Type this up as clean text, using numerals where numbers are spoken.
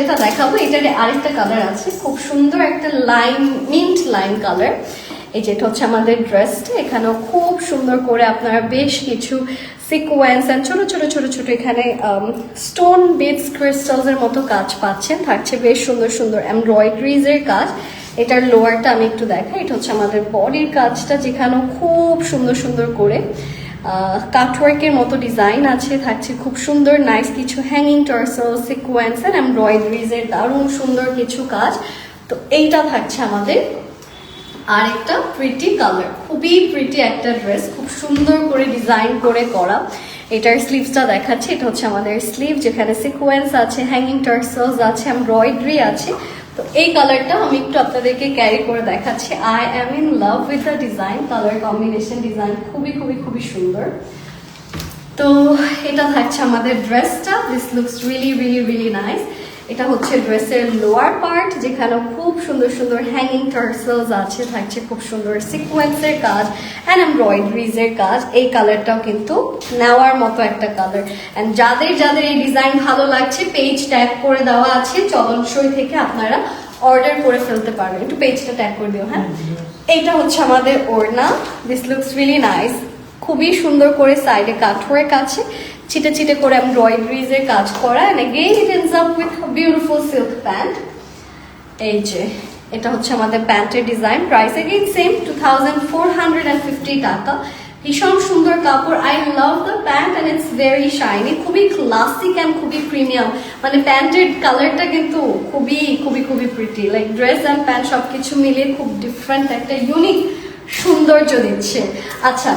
যেটা দেখাবো এটার আরেকটা কালার আছে, খুব সুন্দর একটা লাইন, মিন্ট লাইন কালার। এই যে এটা হচ্ছে আমাদের ড্রেসটা, এখানেও খুব সুন্দর করে আপনারা বেশ কিছু সিকোয়েন্স এন্ড ছোট ছোট ছোট ছোট এখানে স্টোন বিটস ক্রিস্টালস এর মতো কাজ পাচ্ছেন। থাকছে বেশ সুন্দর সুন্দর এমব্রয়ডারিজ এর কাজ। এটার লোয়ারটা আমি একটু দেখাই, এটা হচ্ছে আমাদের বডির কাজটা, যেখানেও খুব সুন্দর সুন্দর করে কাটওয়ার্কের মতো ডিজাইন আছে। থাকছে খুব সুন্দর নাইস কিছু hanging tassel, sequence and embroideries এর দারুণ সুন্দর কিছু কাজ। তো এইটা থাকছে আমাদের আর একটা প্রিটি কালার, খুবই প্রিটি একটা ড্রেস, খুব সুন্দর করে ডিজাইন করে করা। এটার স্লিভসটা দেখাচ্ছি, এটা হচ্ছে আমাদের স্লিভ, যেখানে সিকোয়েন্স আছে, হ্যাঙ্গিং টার্সেলস আছে, এমব্রয়ডারি আছে। তো এই কালারটা আমি একটু আপনাদেরকে ক্যারি করে দেখাচ্ছি। I am in love with the design, colour combination design খুবই খুবই খুবই সুন্দর। তো এটা থাকছে আমাদের ড্রেসটা, this looks really really really nice. এটা হচ্ছে ড্রেসের লোয়ার পার্ট, যেখানে খুব সুন্দর সুন্দর হ্যাঙ্গিং টার্সেলস আছে, থাকছে খুব সুন্দর সিকোয়েন্সের কাজ অ্যান্ড এমব্রয়ডারিজ এর কাজ। এই কালারটাও কিন্তু নেওয়ার মতো একটা কালার। অ্যান্ড যাদের যাদের এই ডিজাইন ভালো লাগছে, পেজ ট্যাগ করে দেওয়া আছে চলনসই থেকে, আপনারা অর্ডার করে ফেলতে পারবেন। একটু পেজটা ট্যাগ করে দিও। হ্যাঁ, এইটা হচ্ছে আমাদের ওড়না, দিস লুকস রিয়েলি নাইস, খুবই সুন্দর করে সাইডে কাটওয়ার্ক আছে, ছিটে ছিটে করে এমব্রয়ডারিজ এর কাজ করা, and again it ends up with beautiful silk pant. এই যে এটা হচ্ছে আমাদের প্যান্টের ডিজাইন, প্রাইস अगेन সেম 2450 টাকা। ভীষণ সুন্দর কাপড়, I love the pant and it's very shiny, খুবই ক্লাসিক এন্ড খুবই প্রিমিয়াম। মানে প্যান্টের কালারটা কিন্তু খুবই খুবই খুবই pretty, like dress and pant সবকিছু মিলিয়ে খুব ডিফারেন্ট একটা ইউনিক সৌন্দর্য দিচ্ছে। আচ্ছা,